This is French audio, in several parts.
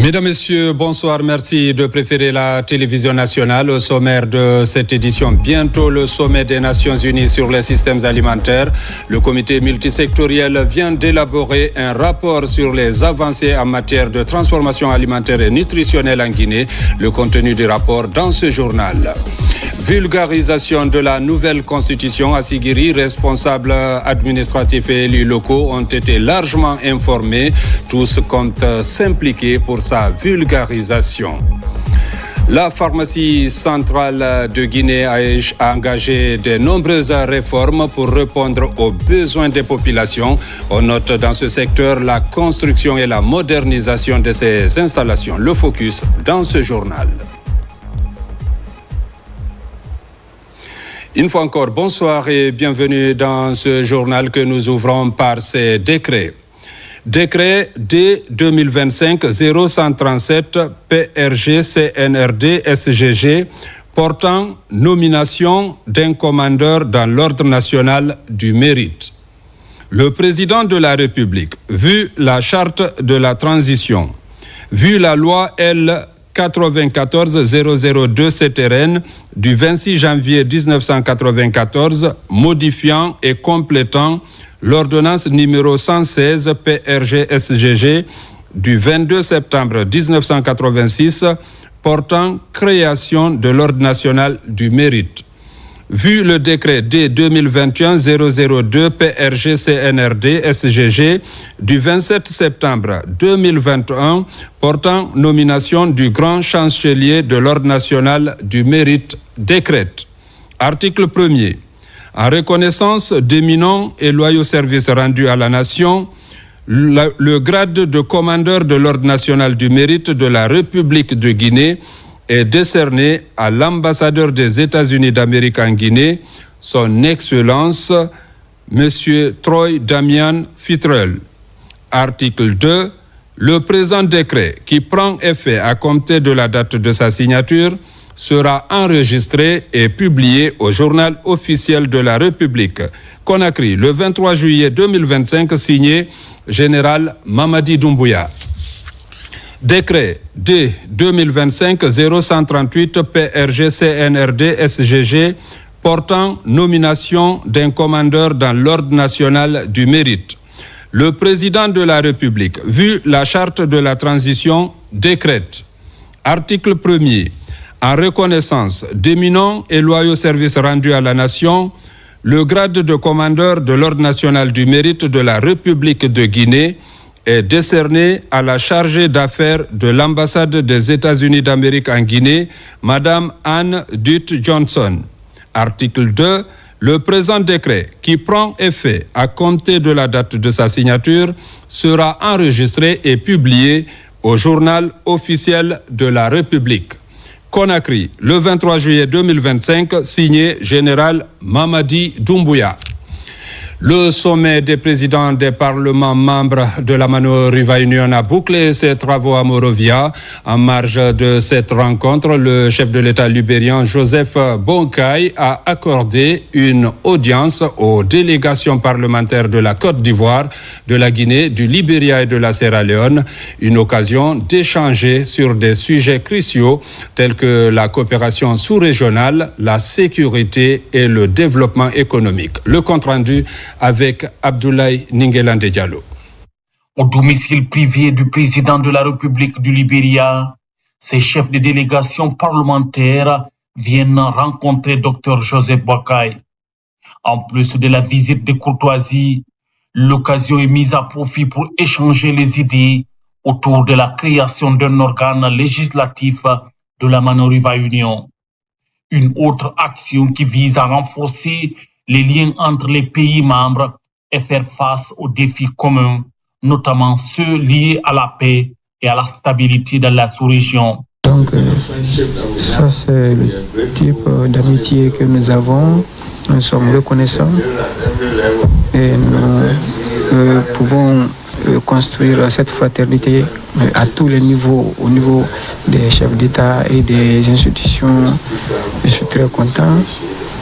Mesdames, Messieurs, bonsoir. Merci de préférer la télévision nationale. Au sommaire de cette édition, bientôt le sommet des Nations Unies sur les systèmes alimentaires. Le comité multisectoriel vient d'élaborer un rapport sur les avancées en matière de transformation alimentaire et nutritionnelle en Guinée. Le contenu du rapport dans ce journal. Vulgarisation de la nouvelle constitution. À Sigiri, responsables administratifs et élus locaux ont été largement informés. Tous comptent s'impliquer pour sa vulgarisation. La pharmacie centrale de Guinée a engagé de nombreuses réformes pour répondre aux besoins des populations. On note dans ce secteur la construction et la modernisation de ces installations. Le focus dans ce journal. Une fois encore, bonsoir et bienvenue dans ce journal que nous ouvrons par ces décrets. Décret D 2025-0137 PRG CNRD SGG portant nomination d'un commandeur dans l'ordre national du mérite. Le président de la République, vu la charte de la transition, vu la loi L 94-002 CTRN du 26 janvier 1994 modifiant et complétant l'ordonnance numéro 116 PRG-SGG du 22 septembre 1986 portant création de l'ordre national du mérite. Vu le décret D 2021-002 PRG-CNRD-SGG du 27 septembre 2021 portant nomination du grand chancelier de l'Ordre national du mérite décrète. Article 1er. En reconnaissance d'éminents et loyaux services rendus à la nation, le grade de commandeur de l'Ordre national du mérite de la République de Guinée est décerné à l'ambassadeur des États-Unis d'Amérique en Guinée, son Excellence, M. Troy Damian Fitrel. Article 2. Le présent décret, qui prend effet à compter de la date de sa signature, sera enregistré et publié au journal officiel de la République. Conakry, le 23 juillet 2025, signé Général Mamadi Doumbouya. Décret D 2025-0138 PRG-CNRD-SGG portant nomination d'un commandeur dans l'Ordre national du mérite. Le président de la République, vu la charte de la transition, décrète. Article 1er. En reconnaissance d'éminents et loyaux services rendus à la nation, le grade de commandeur de l'Ordre national du mérite de la République de Guinée est décerné à la chargée d'affaires de l'ambassade des États-Unis d'Amérique en Guinée, Madame Anne Dutt Johnson. Article 2. Le présent décret, qui prend effet à compter de la date de sa signature, sera enregistré et publié au journal officiel de la République. Conakry, le 23 juillet 2025, signé Général Mamadi Doumbouya. Le sommet des présidents des parlements membres de la Mano River Union a bouclé ses travaux à Monrovia. En marge de cette rencontre, le chef de l'État libérien Joseph Boakai a accordé une audience aux délégations parlementaires de la Côte d'Ivoire, de la Guinée, du Libéria et de la Sierra Leone. Une occasion d'échanger sur des sujets cruciaux tels que la coopération sous-régionale, la sécurité et le développement économique. Le compte-rendu avec Abdoulaye Ningelande Diallo. Au domicile privé du président de la République du Libéria, ces chefs de délégation parlementaire viennent rencontrer Dr Joseph Boakai. En plus de la visite de courtoisie, l'occasion est mise à profit pour échanger les idées autour de la création d'un organe législatif de la Mano River Union. Une autre action qui vise à renforcer les liens entre les pays membres et faire face aux défis communs, notamment ceux liés à la paix et à la stabilité dans la sous-région. Donc, ça c'est le type d'amitié que nous avons. Nous sommes reconnaissants et nous pouvons construire cette fraternité à tous les niveaux, au niveau des chefs d'État et des institutions. Je suis très content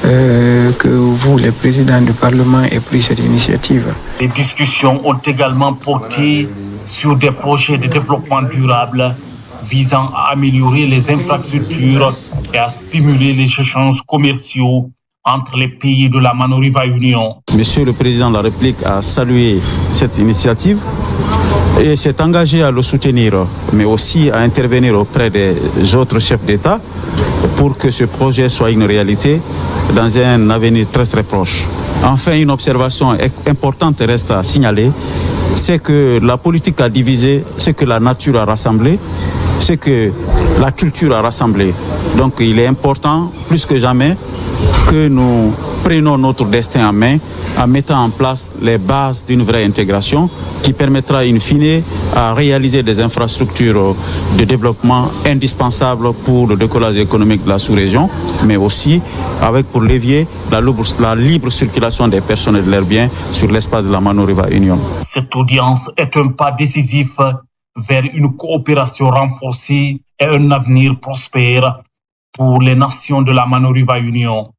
que vous, les présidents du Parlement, ayez pris cette initiative. Les discussions ont également porté sur des projets de développement durable visant à améliorer les infrastructures et à stimuler les échanges commerciaux entre les pays de la Manoriva Union. Monsieur le Président de la République a salué cette initiative et s'est engagé à le soutenir, mais aussi à intervenir auprès des autres chefs d'État pour que ce projet soit une réalité dans un avenir très très proche. Enfin, une observation importante reste à signaler, c'est que la politique a divisé, c'est que la nature a rassemblé, c'est que la culture a rassemblé. Donc il est important, plus que jamais, que nous prenons notre destin en main en mettant en place les bases d'une vraie intégration qui permettra in fine à réaliser des infrastructures de développement indispensables pour le décollage économique de la sous-région, mais aussi avec pour levier la libre circulation des personnes et de leurs biens sur l'espace de la Manoriva Union. Cette audience est un pas décisif vers une coopération renforcée et un avenir prospère pour les nations de la Manoriva Union.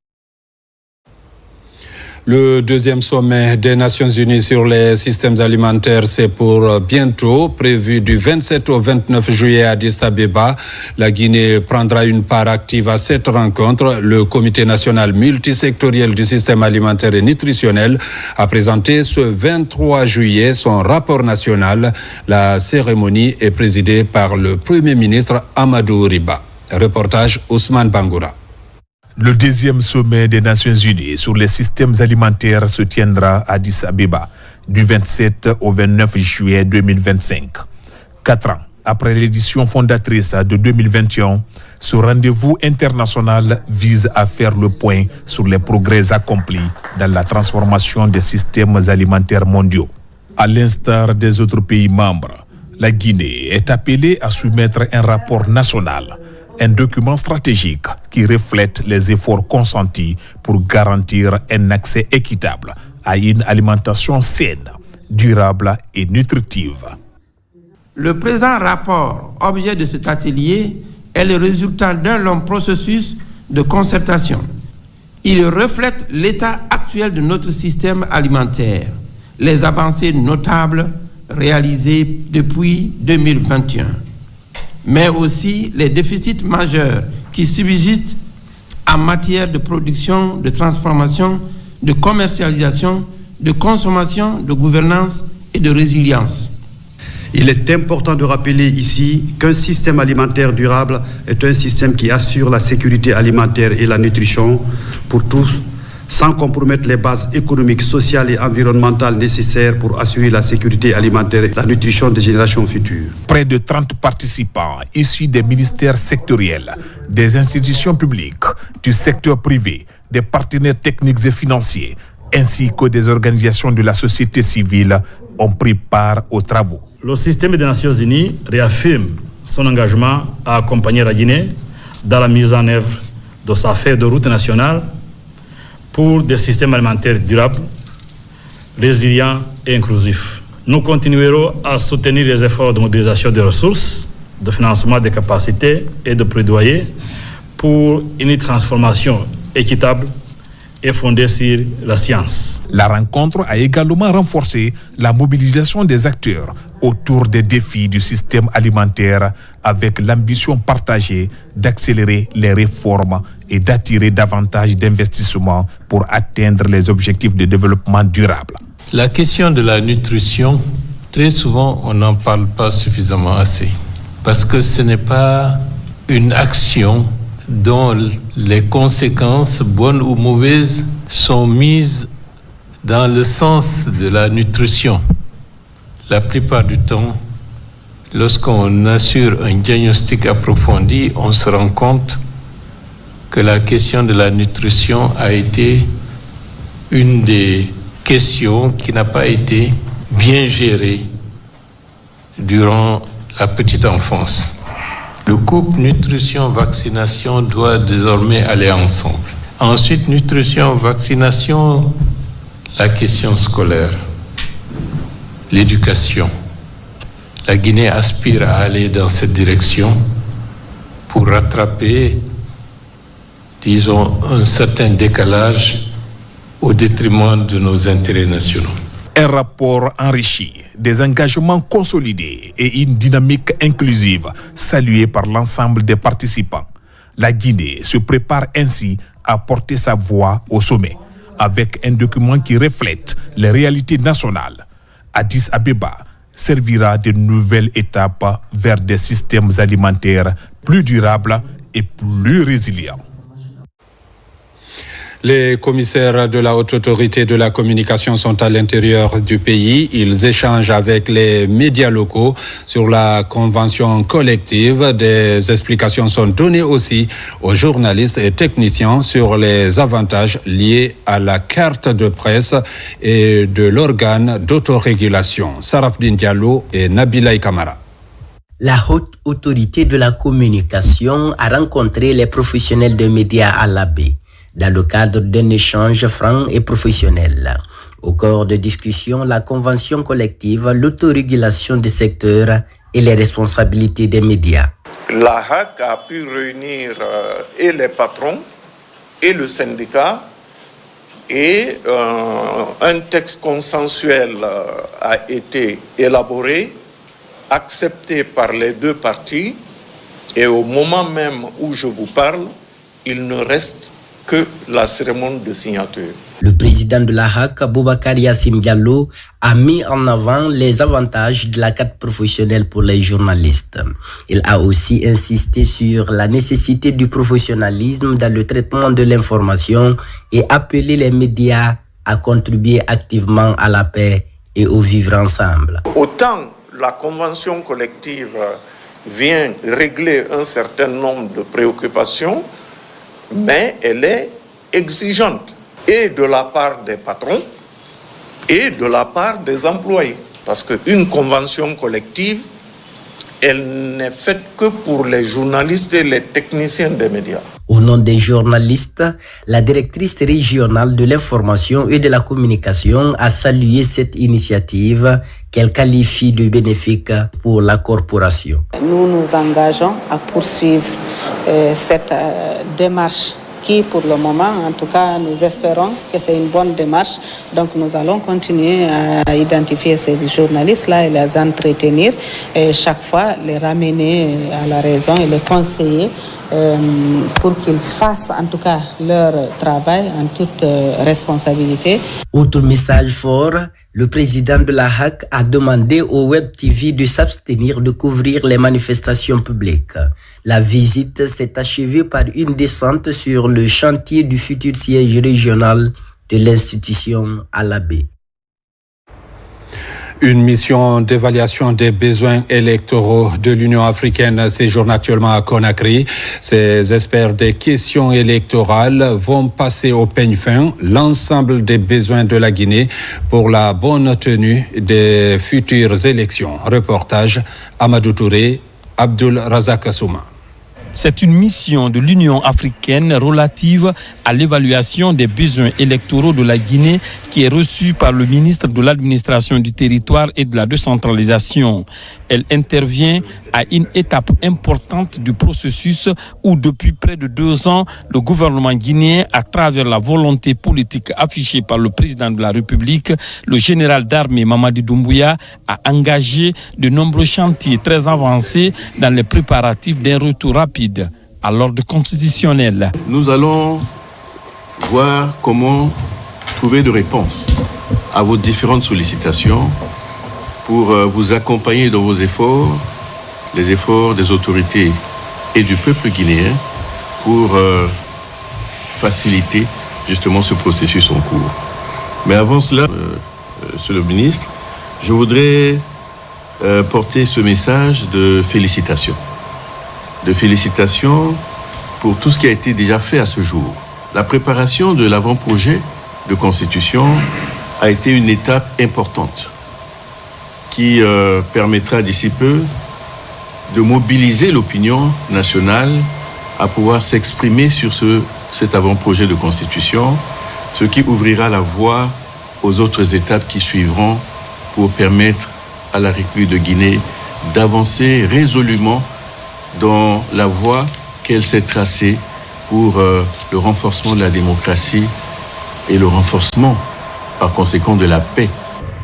Le deuxième sommet des Nations Unies sur les systèmes alimentaires, c'est pour bientôt, prévu du 27 au 29 juillet à Addis Abeba. La Guinée prendra une part active à cette rencontre. Le Comité national multisectoriel du système alimentaire et nutritionnel a présenté ce 23 juillet son rapport national. La cérémonie est présidée par le Premier ministre Amadou Riba. Reportage Ousmane Bangoura. Le deuxième sommet des Nations Unies sur les systèmes alimentaires se tiendra à Addis Abeba du 27 au 29 juillet 2025. 4 ans après l'édition fondatrice de 2021, ce rendez-vous international vise à faire le point sur les progrès accomplis dans la transformation des systèmes alimentaires mondiaux. À l'instar des autres pays membres, la Guinée est appelée à soumettre un rapport national, un document stratégique qui reflète les efforts consentis pour garantir un accès équitable à une alimentation saine, durable et nutritive. Le présent rapport, objet de cet atelier, est le résultat d'un long processus de concertation. Il reflète l'état actuel de notre système alimentaire, les avancées notables réalisées depuis 2021. Mais aussi les déficits majeurs qui subsistent en matière de production, de transformation, de commercialisation, de consommation, de gouvernance et de résilience. Il est important de rappeler ici qu'un système alimentaire durable est un système qui assure la sécurité alimentaire et la nutrition pour tous, sans compromettre les bases économiques, sociales et environnementales nécessaires pour assurer la sécurité alimentaire et la nutrition des générations futures. Près de 30 participants issus des ministères sectoriels, des institutions publiques, du secteur privé, des partenaires techniques et financiers, ainsi que des organisations de la société civile ont pris part aux travaux. Le système des Nations Unies réaffirme son engagement à accompagner la Guinée dans la mise en œuvre de sa feuille de route nationale pour des systèmes alimentaires durables, résilients et inclusifs. Nous continuerons à soutenir les efforts de mobilisation des ressources, de financement des capacités et de plaidoyer pour une transformation équitable et fondée sur la science. La rencontre a également renforcé la mobilisation des acteurs autour des défis du système alimentaire avec l'ambition partagée d'accélérer les réformes et d'attirer davantage d'investissements pour atteindre les objectifs de développement durable. La question de la nutrition, très souvent, on n'en parle pas suffisamment assez parce que ce n'est pas une action dont les conséquences, bonnes ou mauvaises, sont mises dans le sens de la nutrition. La plupart du temps, lorsqu'on assure un diagnostic approfondi, on se rend compte que la question de la nutrition a été une des questions qui n'a pas été bien gérée durant la petite enfance. Le couple nutrition-vaccination doit désormais aller ensemble. Ensuite, nutrition-vaccination, la question scolaire, l'éducation. La Guinée aspire à aller dans cette direction pour rattraper, disons, un certain décalage au détriment de nos intérêts nationaux. Un rapport enrichi, des engagements consolidés et une dynamique inclusive saluée par l'ensemble des participants. La Guinée se prépare ainsi à porter sa voix au sommet avec un document qui reflète les réalités nationales. Addis Abeba servira de nouvelles étapes vers des systèmes alimentaires plus durables et plus résilients. Les commissaires de la Haute Autorité de la Communication sont à l'intérieur du pays. Ils échangent avec les médias locaux sur la convention collective. Des explications sont données aussi aux journalistes et techniciens sur les avantages liés à la carte de presse et de l'organe d'autorégulation. Sarafdine Diallo et Nabila Kamara. La Haute Autorité de la Communication a rencontré les professionnels de médias à la baie dans le cadre d'un échange franc et professionnel. Au cours de discussions, la convention collective, l'autorégulation des secteurs et les responsabilités des médias. La HAC a pu réunir et les patrons et le syndicat et un texte consensuel a été élaboré, accepté par les deux parties et au moment même où je vous parle, il ne reste que la cérémonie de signature. Le président de la HAC, Boubacar Yassine Diallo, a mis en avant les avantages de la carte professionnelle pour les journalistes. Il a aussi insisté sur la nécessité du professionnalisme dans le traitement de l'information et appelé les médias à contribuer activement à la paix et au vivre ensemble. Autant la convention collective vient régler un certain nombre de préoccupations, mais elle est exigeante, et de la part des patrons, et de la part des employés. Parce qu'une convention collective, elle n'est faite que pour les journalistes et les techniciens des médias. Au nom des journalistes, la directrice régionale de l'information et de la communication a salué cette initiative qu'elle qualifie de bénéfique pour la corporation. Nous nous engageons à poursuivre cette démarche qui, pour le moment, en tout cas, nous espérons que c'est une bonne démarche. Donc, nous allons continuer à identifier ces journalistes-là et les entretenir et chaque fois les ramener à la raison et les conseiller pour qu'ils fassent en tout cas leur travail en toute responsabilité. Autre message fort, le président de la HAC a demandé au Web TV de s'abstenir de couvrir les manifestations publiques. La visite s'est achevée par une descente sur le chantier du futur siège régional de l'institution à la baie. Une mission d'évaluation des besoins électoraux de l'Union africaine séjourne actuellement à Conakry. Ces experts des questions électorales vont passer au peigne fin l'ensemble des besoins de la Guinée pour la bonne tenue des futures élections. Reportage Amadou Touré, Abdul Razak Souma. C'est une mission de l'Union africaine relative à l'évaluation des besoins électoraux de la Guinée qui est reçue par le ministre de l'Administration du territoire et de la décentralisation. Elle intervient à une étape importante du processus où depuis près de 2 ans, le gouvernement guinéen, à travers la volonté politique affichée par le président de la République, le général d'armée Mamadi Doumbouya, a engagé de nombreux chantiers très avancés dans les préparatifs d'un retour rapide à l'ordre constitutionnel. Nous allons voir comment trouver des réponses à vos différentes sollicitations pour vous accompagner dans vos efforts, les efforts des autorités et du peuple guinéen pour faciliter justement ce processus en cours. Mais avant cela, Monsieur le ministre, je voudrais porter ce message de félicitations. De félicitations pour tout ce qui a été déjà fait à ce jour. La préparation de l'avant-projet de constitution a été une étape importante qui permettra d'ici peu de mobiliser l'opinion nationale à pouvoir s'exprimer sur cet avant-projet de constitution, ce qui ouvrira la voie aux autres étapes qui suivront pour permettre à la République de Guinée d'avancer résolument dans la voie qu'elle s'est tracée pour le renforcement de la démocratie et le renforcement, par conséquent, de la paix.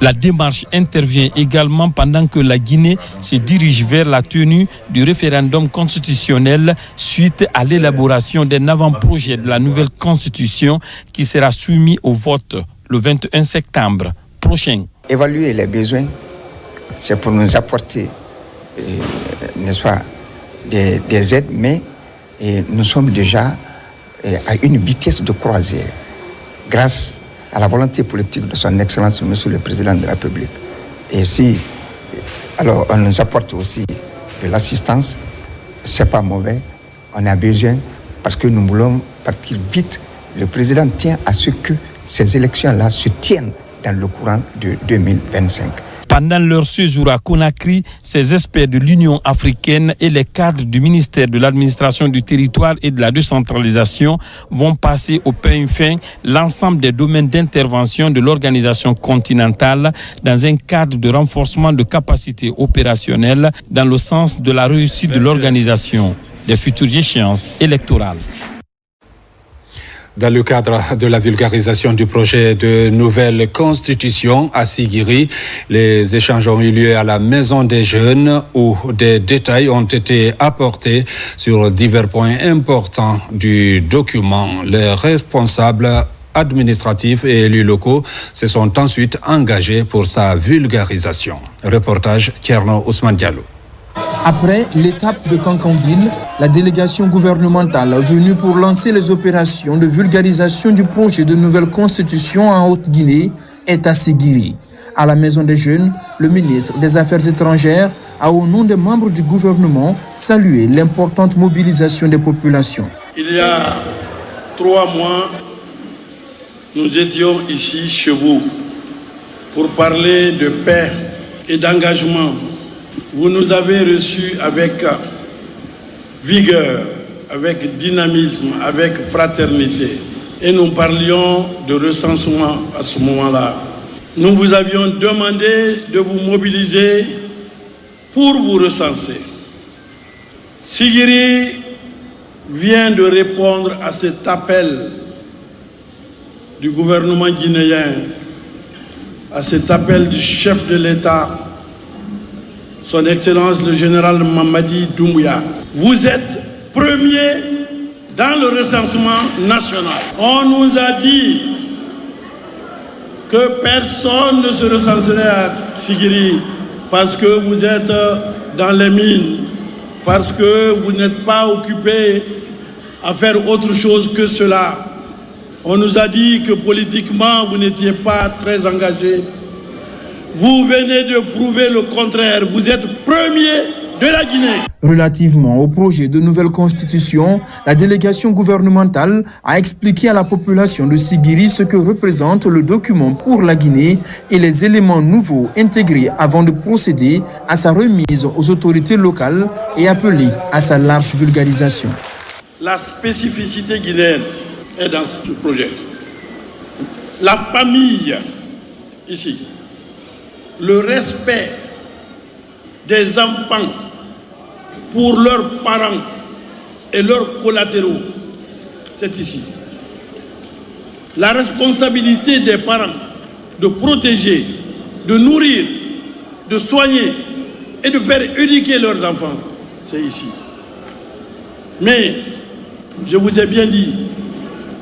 La démarche intervient également pendant que la Guinée se dirige vers la tenue du référendum constitutionnel suite à l'élaboration d'un avant-projet de la nouvelle constitution qui sera soumis au vote le 21 septembre prochain. Évaluer les besoins, c'est pour nous apporter, n'est-ce pas, des aides, mais nous sommes déjà à une vitesse de croisière grâce à la volonté politique de son Excellence, Monsieur le Président de la République. Et si, alors, on nous apporte aussi de l'assistance, c'est pas mauvais, on a besoin, parce que nous voulons partir vite. Le Président tient à ce que ces élections-là se tiennent dans le courant de 2025. Pendant leur séjour à Conakry, ces experts de l'Union africaine et les cadres du ministère de l'administration du territoire et de la décentralisation vont passer au peigne fin l'ensemble des domaines d'intervention de l'organisation continentale dans un cadre de renforcement de capacités opérationnelles dans le sens de la réussite de l'organisation des futures échéances électorales. Dans le cadre de la vulgarisation du projet de nouvelle constitution à Siguiri, les échanges ont eu lieu à la Maison des Jeunes où des détails ont été apportés sur divers points importants du document. Les responsables administratifs et élus locaux se sont ensuite engagés pour sa vulgarisation. Reportage Tierno Ousmane Diallo. Après l'étape de Kankanville, la délégation gouvernementale venue pour lancer les opérations de vulgarisation du projet de nouvelle constitution en Haute-Guinée est à Siguiri. À la Maison des Jeunes, le ministre des Affaires étrangères a, au nom des membres du gouvernement, salué l'importante mobilisation des populations. Il y a 3 mois, nous étions ici chez vous pour parler de paix et d'engagement. Vous nous avez reçus avec vigueur, avec dynamisme, avec fraternité. Et nous parlions de recensement à ce moment-là. Nous vous avions demandé de vous mobiliser pour vous recenser. Siguiri vient de répondre à cet appel du gouvernement guinéen, à cet appel du chef de l'État, Son Excellence le général Mamadi Doumbouya. Vous êtes premier dans le recensement national. On nous a dit que personne ne se recenserait à Siguiri parce que vous êtes dans les mines, parce que vous n'êtes pas occupé à faire autre chose que cela. On nous a dit que politiquement, vous n'étiez pas très engagé. Vous venez de prouver le contraire. Vous êtes premier de la Guinée. Relativement au projet de nouvelle constitution, la délégation gouvernementale a expliqué à la population de Siguiri ce que représente le document pour la Guinée et les éléments nouveaux intégrés avant de procéder à sa remise aux autorités locales et appeler à sa large vulgarisation. La spécificité guinéenne est dans ce projet. La famille, ici, le respect des enfants pour leurs parents et leurs collatéraux, c'est ici. La responsabilité des parents de protéger, de nourrir, de soigner et de faire éduquer leurs enfants, c'est ici. Mais je vous ai bien dit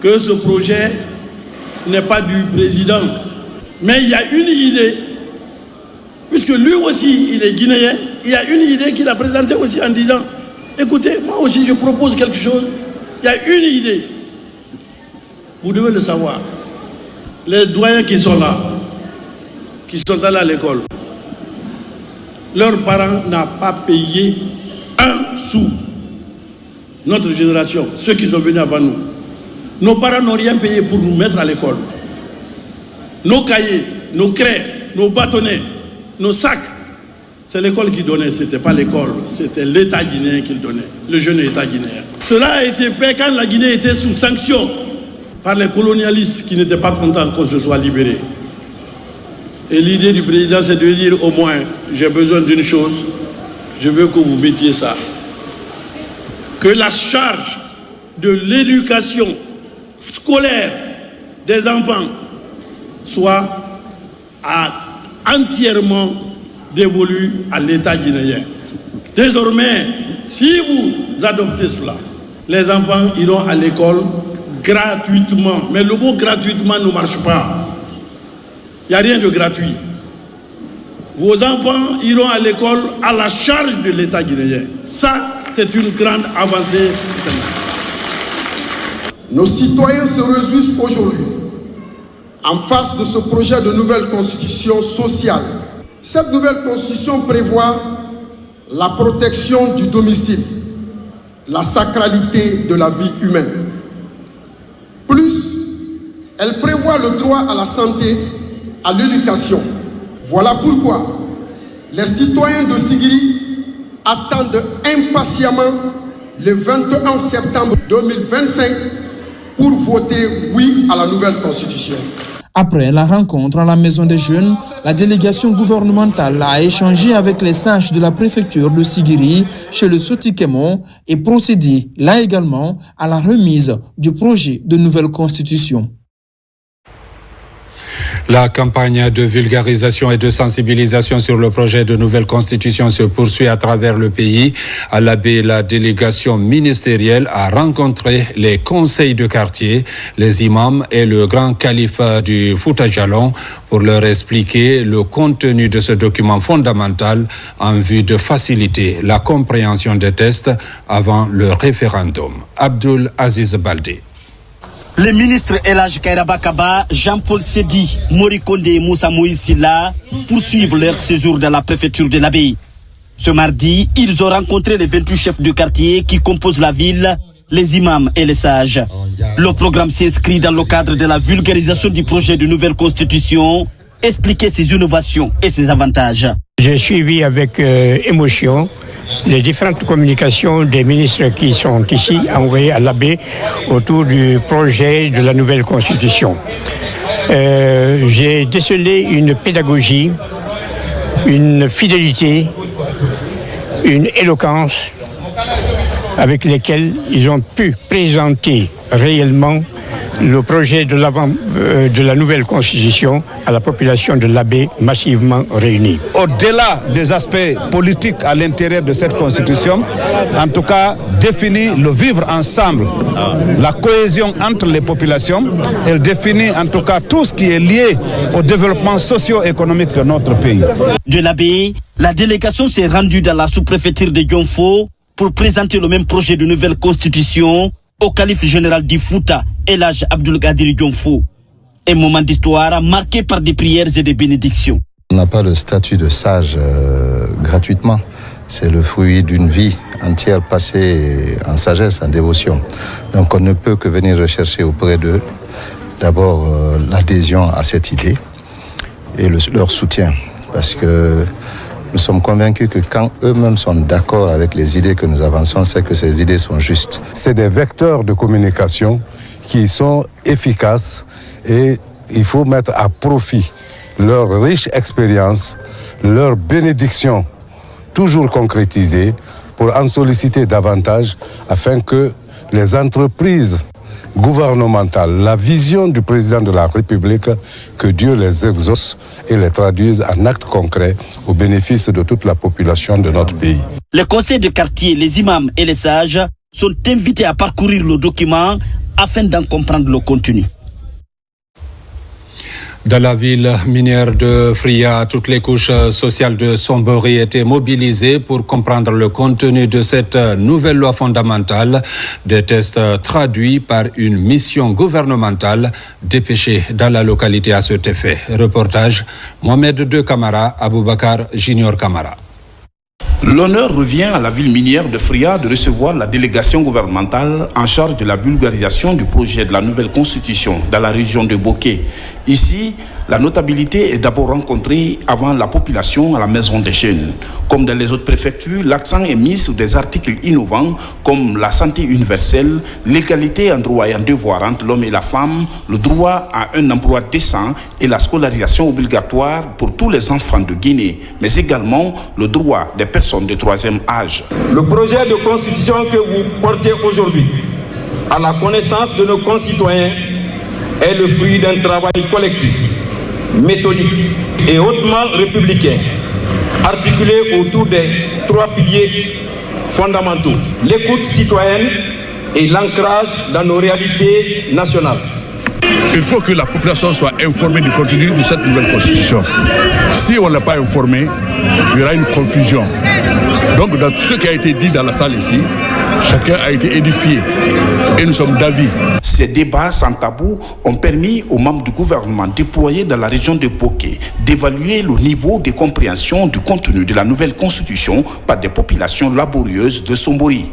que ce projet n'est pas du président, mais il y a une idée. Puisque lui aussi, il est guinéen, il y a une idée qu'il a présentée aussi en disant « Écoutez, moi aussi je propose quelque chose. Il y a une idée. Vous devez le savoir. Les doyens qui sont là, qui sont allés à l'école, leurs parents n'ont pas payé un sou. Notre génération, ceux qui sont venus avant nous, nos parents n'ont rien payé pour nous mettre à l'école. Nos cahiers, nos craies, nos bâtonnets, nos sacs, c'est l'école qui donnait, ce n'était pas l'école, c'était l'État guinéen qui le donnait, le jeune État guinéen. Cela a été fait quand la Guinée était sous sanction par les colonialistes qui n'étaient pas contents qu'on se soit libéré. Et l'idée du président, c'est de dire au moins, j'ai besoin d'une chose, je veux que vous mettiez ça. Que la charge de l'éducation scolaire des enfants soit à entièrement dévolue à l'État guinéen. Désormais, si vous adoptez cela, les enfants iront à l'école gratuitement. Mais le mot gratuitement ne marche pas. Il n'y a rien de gratuit. Vos enfants iront à l'école à la charge de l'État guinéen. Ça, c'est une grande avancée. Nos citoyens se réjouissent aujourd'hui en face de ce projet de nouvelle constitution sociale. Cette nouvelle constitution prévoit la protection du domicile, la sacralité de la vie humaine. Plus, elle prévoit le droit à la santé, à l'éducation. Voilà pourquoi les citoyens de Sigiri attendent impatiemment le 21 septembre 2025 pour voter oui à la nouvelle constitution. Après la rencontre à la Maison des Jeunes, la délégation gouvernementale a échangé avec les sages de la préfecture de Sigiri chez le Sotikemo et procédé là également à la remise du projet de nouvelle constitution. La campagne de vulgarisation et de sensibilisation sur le projet de nouvelle constitution se poursuit à travers le pays. À l'Abbé, la délégation ministérielle a rencontré les conseils de quartier, les imams et le grand calife du Fouta Djallon pour leur expliquer le contenu de ce document fondamental en vue de faciliter la compréhension des textes avant le référendum. Abdul Aziz Baldé. Les ministres Elhadji Kairaba Kaba, Jean-Paul Sedi, Mori Kondé et Moussa Moïse Silla poursuivent leur séjour dans la préfecture de l'Abbé. Ce mardi, ils ont rencontré les 28 chefs de quartier qui composent la ville, les imams et les sages. Le programme s'inscrit dans le cadre de la vulgarisation du projet de nouvelle constitution, expliquer ses innovations et ses avantages. J'ai suivi avec émotion les différentes communications des ministres qui sont ici envoyés à l'Abbé autour du projet de la nouvelle constitution. J'ai décelé une pédagogie, une fidélité, une éloquence avec lesquelles ils ont pu présenter réellement le projet de la nouvelle constitution à la population de l'Abbé massivement réunie. Au-delà des aspects politiques à l'intérieur de cette constitution, en tout cas définit le vivre ensemble, la cohésion entre les populations. Elle définit en tout cas tout ce qui est lié au développement socio-économique de notre pays. De l'Abbé, la délégation s'est rendue dans la sous-préfecture de Dionfo pour présenter le même projet de nouvelle constitution au calife général du Fouta, Elhadji Abdoulgadir Dionfo. Un moment d'histoire marqué par des prières et des bénédictions. On n'a pas le statut de sage gratuitement. C'est le fruit d'une vie entière passée en sagesse, en dévotion. Donc on ne peut que venir rechercher auprès d'eux d'abord l'adhésion à cette idée et leur soutien. Parce que nous sommes convaincus que quand eux-mêmes sont d'accord avec les idées que nous avançons, c'est que ces idées sont justes. C'est des vecteurs de communication qui sont efficaces et il faut mettre à profit leur riche expérience, leur bénédiction toujours concrétisée pour en solliciter davantage afin que les entreprises gouvernementales, la vision du président de la République, que Dieu les exauce et les traduise en actes concrets au bénéfice de toute la population de notre pays. Les conseils de quartier, les imams et les sages sont invités à parcourir le document afin d'en comprendre le contenu. Dans la ville minière de Fria, toutes les couches sociales de Sombori étaient mobilisées pour comprendre le contenu de cette nouvelle loi fondamentale. Des tests traduits par une mission gouvernementale dépêchée dans la localité à cet effet. Reportage Mohamed II Camara, Aboubakar Junior Camara. L'honneur revient à la ville minière de Fria de recevoir la délégation gouvernementale en charge de la vulgarisation du projet de la nouvelle constitution dans la région de Boké. Ici, la notabilité est d'abord rencontrée avant la population à la Maison des Jeunes. Comme dans les autres préfectures, l'accent est mis sur des articles innovants comme la santé universelle, l'égalité en droit et en devoir entre l'homme et la femme, le droit à un emploi décent et la scolarisation obligatoire pour tous les enfants de Guinée, mais également le droit des personnes de troisième âge. Le projet de constitution que vous portez aujourd'hui à la connaissance de nos concitoyens est le fruit d'un travail collectif, méthodique et hautement républicain, articulé autour des 3 piliers fondamentaux, l'écoute citoyenne et l'ancrage dans nos réalités nationales. Il faut que la population soit informée du contenu de cette nouvelle constitution. Si on n'est pas informé, il y aura une confusion. Donc, dans ce qui a été dit dans la salle ici, chacun a été édifié et nous sommes d'avis. Ces débats sans tabou ont permis aux membres du gouvernement déployés dans la région de Boké d'évaluer le niveau de compréhension du contenu de la nouvelle constitution par des populations laborieuses de Sombori.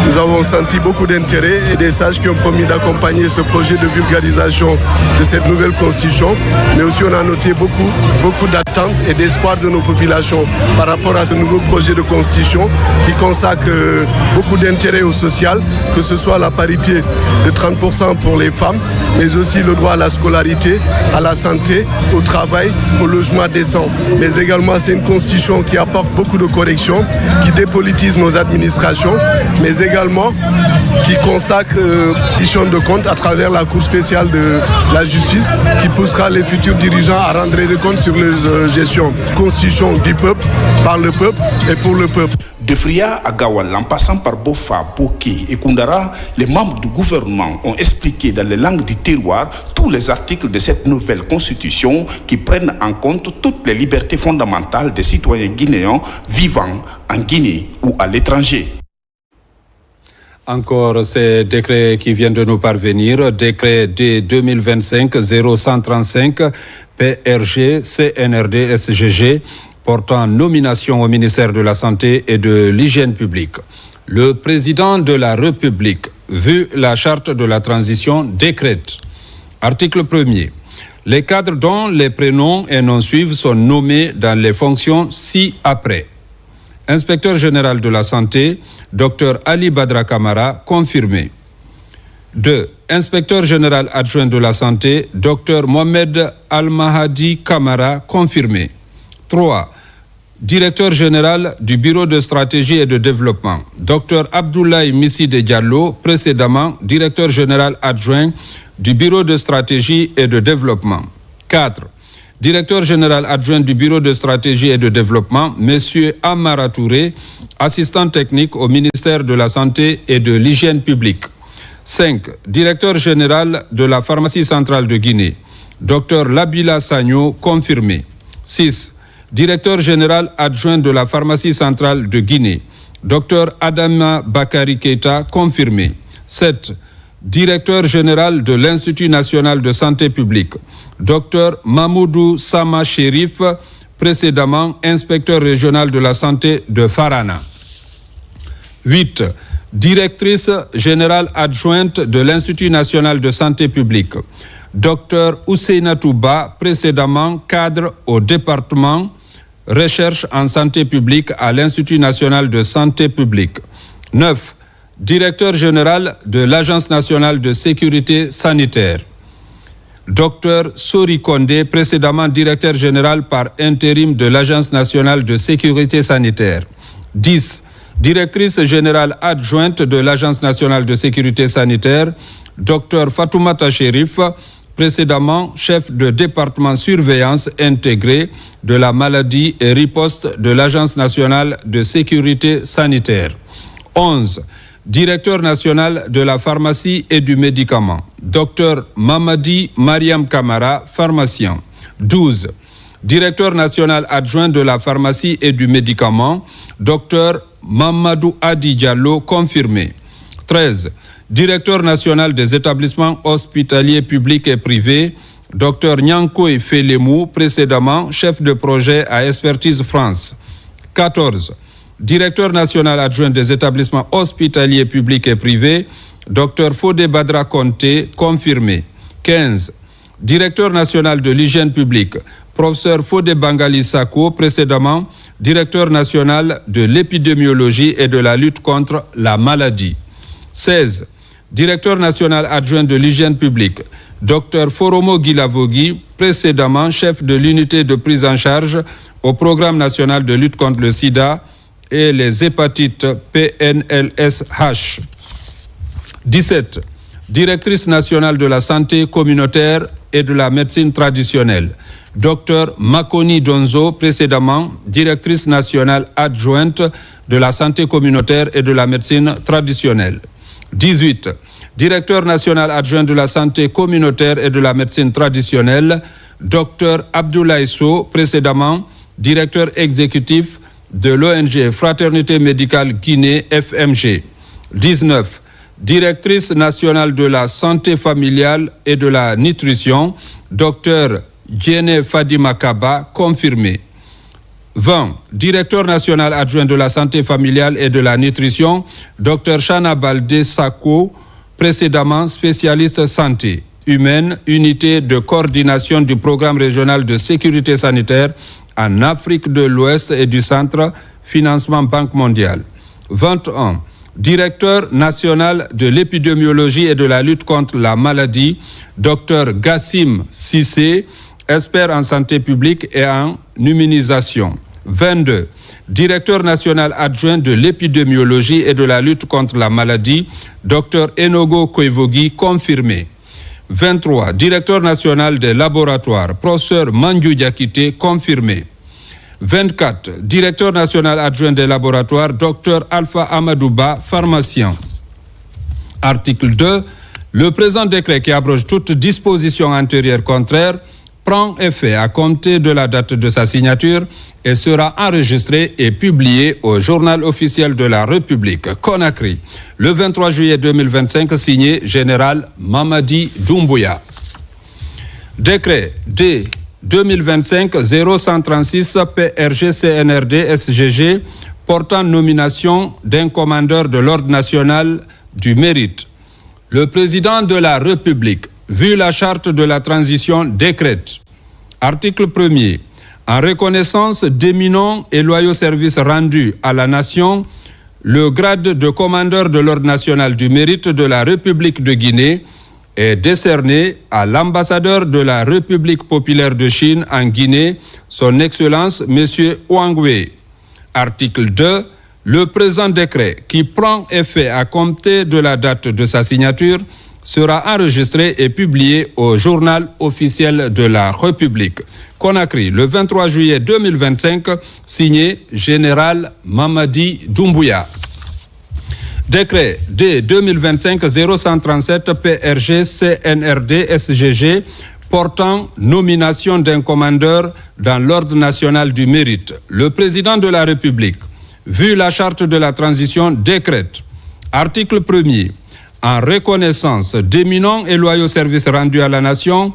Nous avons senti beaucoup d'intérêt et des sages qui ont promis d'accompagner ce projet de vulgarisation de cette nouvelle constitution. Mais aussi on a noté beaucoup d'attentes et d'espoir de nos populations par rapport à ce nouveau projet de constitution qui consacre beaucoup d'intérêt au social, que ce soit la parité de 30% pour les femmes, mais aussi le droit à la scolarité, à la santé, au travail, au logement décent. Mais également c'est une constitution qui apporte beaucoup de corrections, qui dépolitise nos administrations, mais également qui consacre l'édition de comptes à travers la Cour spéciale de la justice qui poussera les futurs dirigeants à rendre des comptes sur leur gestion. Constitution du peuple, par le peuple et pour le peuple. De Fria à Gawal, en passant par Bofa, Boké et Koundara, les membres du gouvernement ont expliqué dans les langues du terroir tous les articles de cette nouvelle constitution qui prennent en compte toutes les libertés fondamentales des citoyens guinéens vivant en Guinée ou à l'étranger. Encore ces décrets qui viennent de nous parvenir, décret D 2025-0135 PRG CNRD SGG portant nomination au ministère de la Santé et de l'Hygiène publique. Le président de la République, vu la charte de la transition, décrète. Article 1er. Les cadres dont les prénoms et noms suivent sont nommés dans les fonctions ci-après. Inspecteur général de la santé, Dr Ali Badra Kamara, confirmé. 2. Inspecteur général adjoint de la santé, Dr Mohamed Al-Mahadi Kamara, confirmé. 3. Directeur général du Bureau de stratégie et de développement, Dr Abdoulaye Misside Diallo, précédemment directeur général adjoint du Bureau de stratégie et de développement. 4. Directeur général adjoint du Bureau de stratégie et de développement, M. Amara Touré, assistant technique au ministère de la Santé et de l'Hygiène publique. 5. Directeur général de la pharmacie centrale de Guinée, Dr Labila Sagno, confirmé. 6. Directeur général adjoint de la pharmacie centrale de Guinée, Dr Adama Bakari Keita, confirmé. 7. Directeur général de l'Institut national de santé publique, Dr Mamoudou Sama Chérif, précédemment inspecteur régional de la santé de Farana. 8. Directrice générale adjointe de l'Institut national de santé publique, Dr Ousseina Touba, précédemment cadre au département recherche en santé publique à l'Institut national de santé publique. 9. Directeur général de l'Agence nationale de sécurité sanitaire, Dr Sori Kondé, précédemment directeur général par intérim de l'Agence nationale de sécurité sanitaire. 10. Directrice générale adjointe de l'Agence nationale de sécurité sanitaire, Dr Fatoumata Chérif, précédemment chef de département surveillance intégrée de la maladie et riposte de l'Agence nationale de sécurité sanitaire. 11. Directeur national de la pharmacie et du médicament, Dr Mamadi Mariam Kamara, pharmacien. 12. Directeur national adjoint de la pharmacie et du médicament, Dr Mamadou Adi Diallo, confirmé. 13. Directeur national des établissements hospitaliers publics et privés, Dr Nyankoy Felemou, précédemment chef de projet à Expertise France. 14. Directeur national adjoint des établissements hospitaliers publics et privés, Dr Fodé Badra Conté, confirmé. 15. Directeur national de l'hygiène publique, professeur Fodé Bangali Sako, précédemment directeur national de l'épidémiologie et de la lutte contre la maladie. 16. Directeur national adjoint de l'hygiène publique, Dr Foromo Guilavogui, précédemment chef de l'unité de prise en charge au programme national de lutte contre le sida et les hépatites PNLSH. 17. Directrice nationale de la santé communautaire et de la médecine traditionnelle, Dr Makoni Donzo, précédemment directrice nationale adjointe de la santé communautaire et de la médecine traditionnelle. 18. Directeur national adjoint de la santé communautaire et de la médecine traditionnelle, Dr Abdoulaye Sow, précédemment directeur exécutif de l'ONG Fraternité médicale Guinée FMG. 19. Directrice nationale de la santé familiale et de la nutrition, Dr Diéné Fadima Kaba, confirmé. 20. Directeur national adjoint de la santé familiale et de la nutrition, Dr Chana Baldé Sako, précédemment spécialiste santé humaine, unité de coordination du programme régional de sécurité sanitaire en Afrique de l'Ouest et du Centre, financement Banque mondiale. 21. Directeur national de l'épidémiologie et de la lutte contre la maladie, Dr Gassim Sissé, expert en santé publique et en immunisation. 22. Directeur national adjoint de l'épidémiologie et de la lutte contre la maladie, Dr Enogo Kwevogi, confirmé. 23. Directeur national des laboratoires, professeur Mandiou Diakité, confirmé. 24. Directeur national adjoint des laboratoires, Dr Alpha Amadouba, pharmacien. Article 2. Le présent décret qui abroge toute disposition antérieure contraire prend effet à compter de la date de sa signature et sera enregistré et publié au Journal officiel de la République, Conakry, le 23 juillet 2025, signé Général Mamadi Doumbouya. Décret D 2025-0136 PRG CNRD SGG portant nomination d'un commandeur de l'Ordre national du mérite. Le président de la République, vu la charte de la transition, décrète. Article 1er. En reconnaissance d'éminents et loyaux services rendus à la nation, le grade de commandeur de l'Ordre national du mérite de la République de Guinée est décerné à l'ambassadeur de la République populaire de Chine en Guinée, son Excellence M. Ouangwe. Article 2. Le présent décret, qui prend effet à compter de la date de sa signature, sera enregistré et publié au Journal officiel de la République. Conakry, le 23 juillet 2025, signé Général Mamadi Doumbouya. Décret D 2025-0137 PRG CNRD SGG portant nomination d'un commandeur dans l'Ordre national du mérite. Le président de la République, vu la charte de la transition, décrète. Article 1er. En reconnaissance d'éminents et loyaux services rendus à la nation,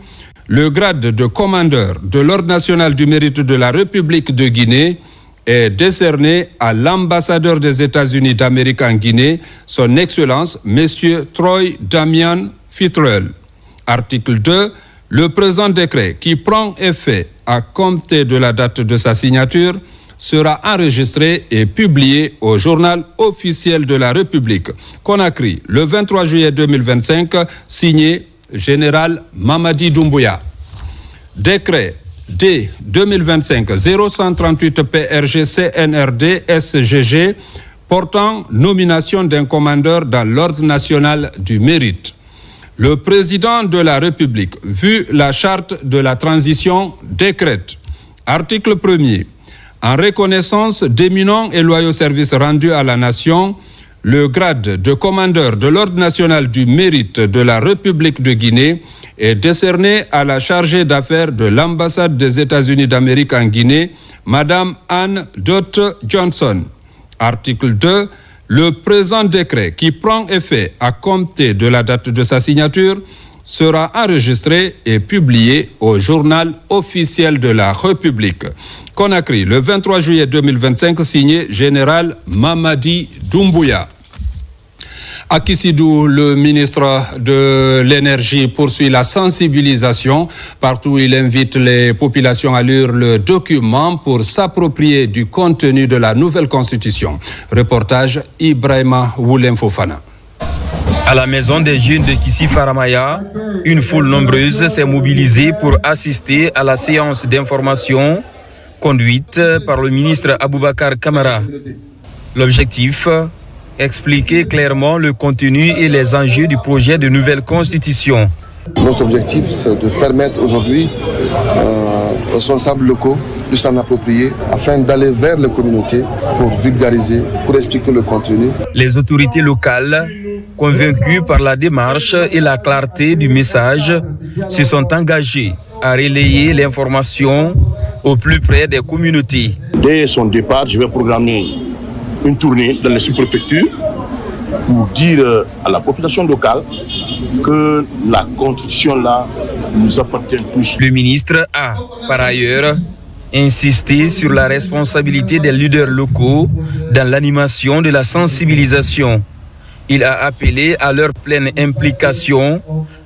le grade de commandeur de l'Ordre national du mérite de la République de Guinée est décerné à l'ambassadeur des États-Unis d'Amérique en Guinée, son Excellence, M. Troy Damian Fitrel. Article 2. Le présent décret, qui prend effet à compter de la date de sa signature, sera enregistré et publié au Journal officiel de la République. Conakry, le 23 juillet 2025, signé Général Mamadi Doumbouya. Décret D 2025-0138 PRG CNRD SGG portant nomination d'un commandeur dans l'Ordre national du mérite. Le président de la République, vu la charte de la transition, décrète. Article 1er. En reconnaissance d'éminents et loyaux services rendus à la nation, le grade de commandeur de l'Ordre national du mérite de la République de Guinée est décerné à la chargée d'affaires de l'ambassade des États-Unis d'Amérique en Guinée, Madame Anne Dott Johnson. Article 2. Le présent décret, qui prend effet à compter de la date de sa signature, sera enregistré et publié au Journal officiel de la République. Conakry, le 23 juillet 2025, signé Général Mamadi Doumbouya. À Kissidou, le ministre de l'Énergie poursuit la sensibilisation. Partout, il invite les populations à lire le document pour s'approprier du contenu de la nouvelle constitution. Reportage Ibrahima Woulem Fofana. À la maison des jeunes de Kissi-Faramaya, une foule nombreuse s'est mobilisée pour assister à la séance d'information conduite par le ministre Aboubakar Kamara. L'objectif, expliquer clairement le contenu et les enjeux du projet de nouvelle constitution. Notre objectif, c'est de permettre aujourd'hui aux responsables locaux de s'en approprier afin d'aller vers les communautés pour vulgariser, pour expliquer le contenu. Les autorités locales, convaincues par la démarche et la clarté du message, se sont engagées à relayer l'information au plus près des communautés. Dès son départ, je vais programmer une tournée dans les sous-préfectures pour dire à la population locale que la Constitution là nous appartient tous. Le ministre a, par ailleurs, insisté sur la responsabilité des leaders locaux dans l'animation de la sensibilisation. Il a appelé à leur pleine implication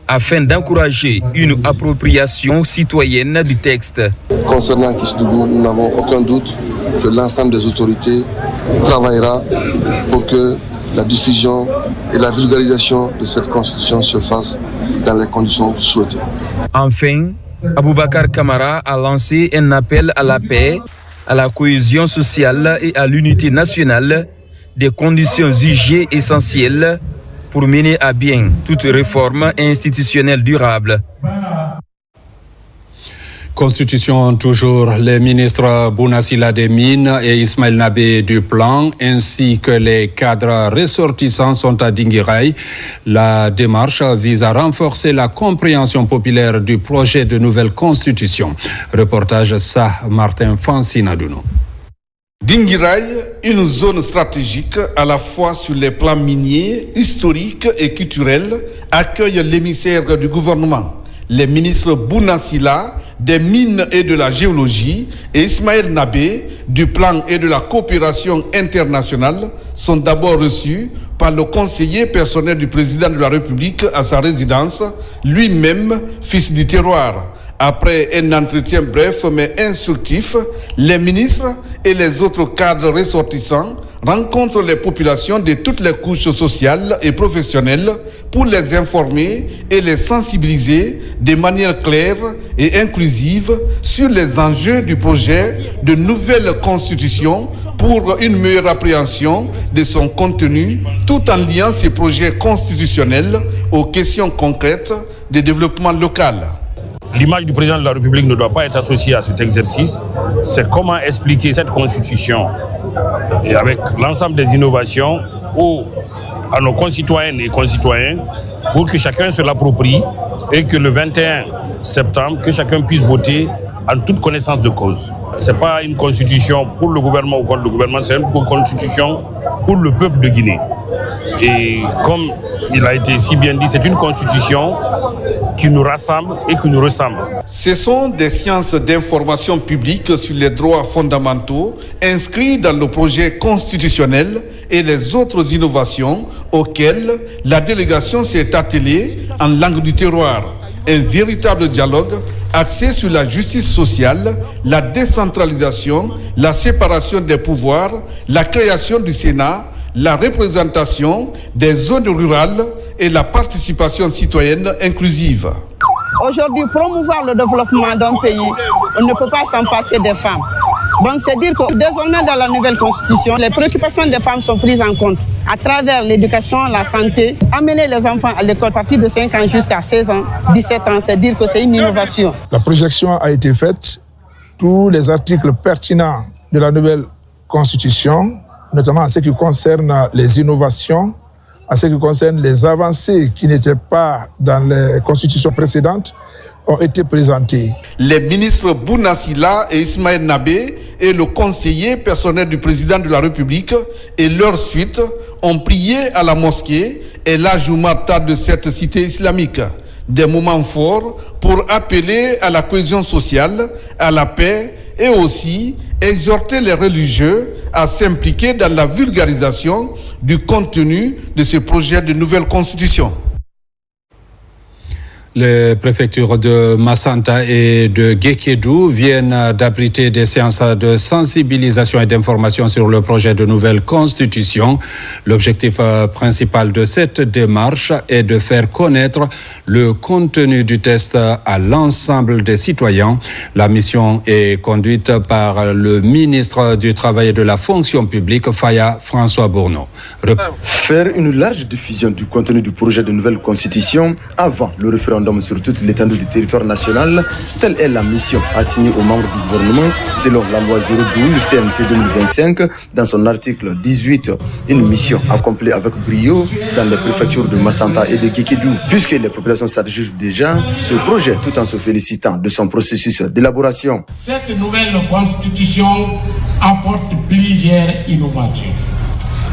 afin d'encourager une appropriation citoyenne du texte. Concernant Kisdougou, nous n'avons aucun doute que l'ensemble des autorités travaillera pour que la diffusion et la vulgarisation de cette constitution se fassent dans les conditions souhaitées. Enfin, Aboubakar Kamara a lancé un appel à la paix, à la cohésion sociale et à l'unité nationale, des conditions jugées essentielles pour mener à bien toute réforme institutionnelle durable. Constitution toujours, les ministres Bounasila des Mines et Ismaël Nabé du Plan, ainsi que les cadres ressortissants sont à Dinguiraï. La démarche vise à renforcer la compréhension populaire du projet de nouvelle constitution. Reportage ça, Martin Fancinadouno. Dinguiraï, une zone stratégique à la fois sur les plans miniers, historiques et culturels, accueille l'émissaire du gouvernement. Les ministres Bounasila des Mines et de la Géologie et Ismaël Nabé du Plan et de la Coopération internationale sont d'abord reçus par le conseiller personnel du président de la République à sa résidence, lui-même fils du terroir. Après un entretien bref mais instructif, les ministres et les autres cadres ressortissants rencontrent les populations de toutes les couches sociales et professionnelles pour les informer et les sensibiliser de manière claire et inclusive sur les enjeux du projet de nouvelle constitution pour une meilleure appréhension de son contenu, tout en liant ces projets constitutionnels aux questions concrètes de développement local. L'image du président de la République ne doit pas être associée à cet exercice. C'est comment expliquer cette constitution et avec l'ensemble des innovations à nos concitoyennes et concitoyens pour que chacun se l'approprie et que le 21 septembre, que chacun puisse voter en toute connaissance de cause. Ce n'est pas une constitution pour le gouvernement ou contre le gouvernement, c'est une constitution pour le peuple de Guinée. Et comme il a été si bien dit, c'est une constitution qui nous rassemble et qui nous ressemble. Ce sont des sciences d'information publique sur les droits fondamentaux inscrits dans le projet constitutionnel et les autres innovations auxquelles la délégation s'est attelée en langue du terroir. Un véritable dialogue axé sur la justice sociale, la décentralisation, la séparation des pouvoirs, la création du Sénat, la représentation des zones rurales et la participation citoyenne inclusive. Aujourd'hui, promouvoir le développement d'un pays, on ne peut pas s'en passer des femmes. Donc c'est dire que désormais dans la nouvelle constitution, les préoccupations des femmes sont prises en compte à travers l'éducation, la santé, amener les enfants à l'école à partir de 5 ans jusqu'à 16 ans, 17 ans, c'est dire que c'est une innovation. La projection a été faite, tous les articles pertinents de la nouvelle constitution, notamment en ce qui concerne les innovations, en ce qui concerne les avancées qui n'étaient pas dans les constitutions précédentes, ont été présentés. Les ministres Bounasila et Ismaël Nabé et le conseiller personnel du président de la République et leur suite ont prié à la mosquée et la Jumarta de cette cité islamique. Des moments forts pour appeler à la cohésion sociale, à la paix et aussi exhorter les religieux à s'impliquer dans la vulgarisation du contenu de ce projet de nouvelle constitution. Les préfectures de Massanta et de Guékédou viennent d'abriter des séances de sensibilisation et d'information sur le projet de nouvelle constitution. L'objectif principal de cette démarche est de faire connaître le contenu du texte à l'ensemble des citoyens. La mission est conduite par le ministre du Travail et de la Fonction publique, Faya François Bourneau. Faire une large diffusion du contenu du projet de nouvelle constitution avant le référendum référendum sur toute l'étendue du territoire national. Telle est la mission assignée aux membres du gouvernement selon la loi 012 CNT 2025 dans son article 18. Une mission accomplie avec brio dans les préfectures de Massanta et de Kékédou. Puisque les populations s'adjugent déjà ce projet tout en se félicitant de son processus d'élaboration. Cette nouvelle constitution apporte plusieurs innovations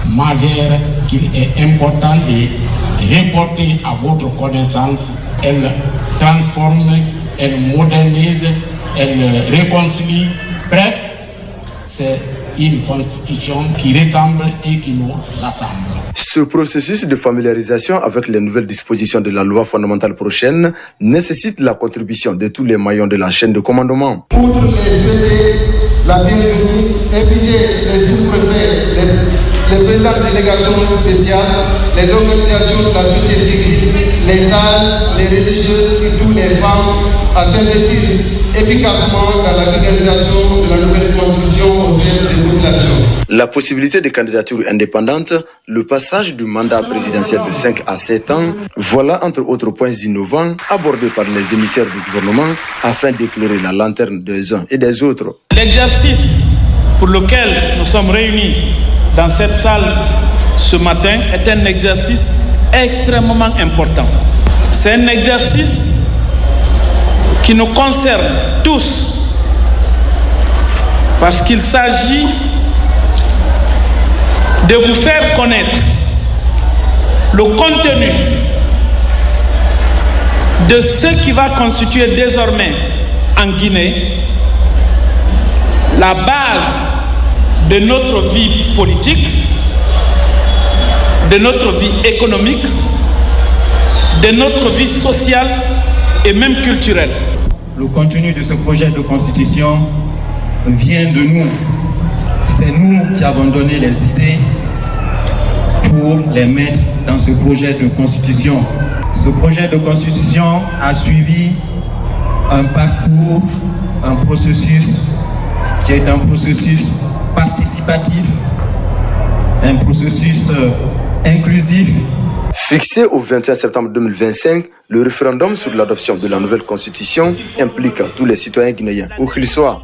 majeures qu'il est important de reporter à votre connaissance. Elle transforme, elle modernise, elle réconcilie. Bref, c'est une constitution qui ressemble et qui nous rassemble. Ce processus de familiarisation avec les nouvelles dispositions de la loi fondamentale prochaine nécessite la contribution de tous les maillons de la chaîne de commandement. Outre les CD, la bienvenue, inviter les sous-préfets, les présidents de délégation spéciales, les organisations de la société civile, les salles, les religieux, surtout les femmes, à s'investir efficacement dans la vulgarisation de la nouvelle constitution au sein des populations. La possibilité de candidature indépendante, le passage du mandat présidentiel de 5 à 7 ans, voilà entre autres points innovants abordés par les émissaires du gouvernement afin d'éclairer la lanterne des uns et des autres. L'exercice pour lequel nous sommes réunis dans cette salle ce matin est un exercice extrêmement important. C'est un exercice qui nous concerne tous parce qu'il s'agit de vous faire connaître le contenu de ce qui va constituer désormais en Guinée la base de notre vie politique, de notre vie économique, de notre vie sociale et même culturelle. Le contenu de ce projet de constitution vient de nous. C'est nous qui avons donné les idées pour les mettre dans ce projet de constitution. Ce projet de constitution a suivi un parcours, un processus qui est un processus participatif, un processus inclusif. Fixé au 21 septembre 2025, le référendum sur l'adoption de la nouvelle constitution implique tous les citoyens guinéens, où qu'ils soient.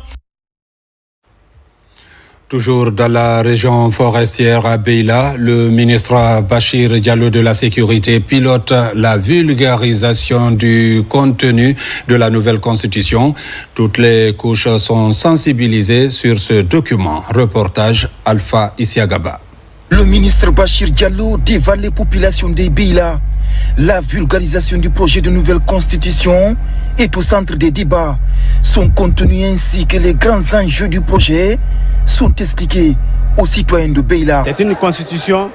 Toujours dans la région forestière à Beila, le ministre Bachir Diallo de la Sécurité pilote la vulgarisation du contenu de la nouvelle constitution. Toutes les couches sont sensibilisées sur ce document. Reportage Alpha Isiagaba. Le ministre Bachir Diallo dévale les populations des Beila. La vulgarisation du projet de nouvelle constitution est au centre des débats. Son contenu ainsi que les grands enjeux du projet sont expliqués aux citoyens de Beila. C'est une constitution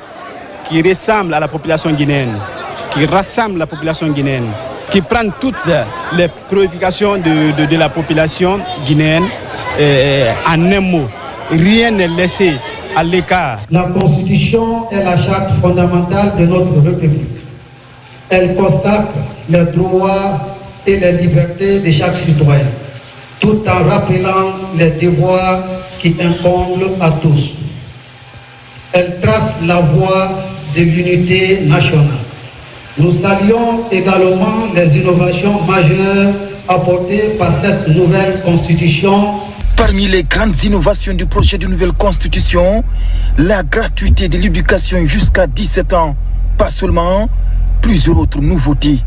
qui ressemble à la population guinéenne, qui rassemble la population guinéenne, qui prend toutes les préoccupations de la population guinéenne en un mot. Rien n'est laissé à l'écart. La constitution est la charte fondamentale de notre République. Elle consacre les droits et les libertés de chaque citoyen, tout en rappelant les devoirs qui incombent à tous. Elle trace la voie de l'unité nationale. Nous saluons également les innovations majeures apportées par cette nouvelle constitution. Parmi les grandes innovations du projet de nouvelle constitution, la gratuité de l'éducation jusqu'à 17 ans, pas seulement, plusieurs autres nouveautés.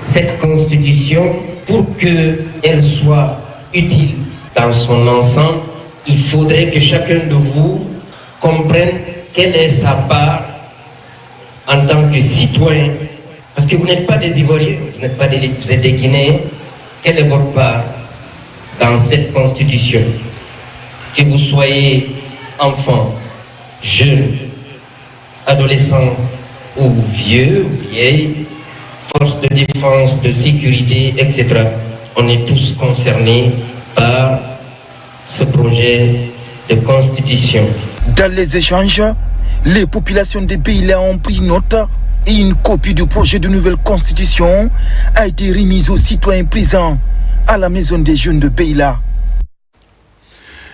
Cette constitution, pour qu'elle soit utile dans son ensemble, il faudrait que chacun de vous comprenne quelle est sa part en tant que citoyen. Parce que vous n'êtes pas des Ivoiriens, vous êtes des Guinéens. Quelle est votre part dans cette constitution? Que vous soyez enfant, jeune, adolescent ou vieux, ou vieille, force de défense, de sécurité, etc. On est tous concernés par ce projet de constitution. Dans les échanges, les populations de Beila ont pris note et une copie du projet de nouvelle constitution a été remise aux citoyens présents à la maison des jeunes de Beila.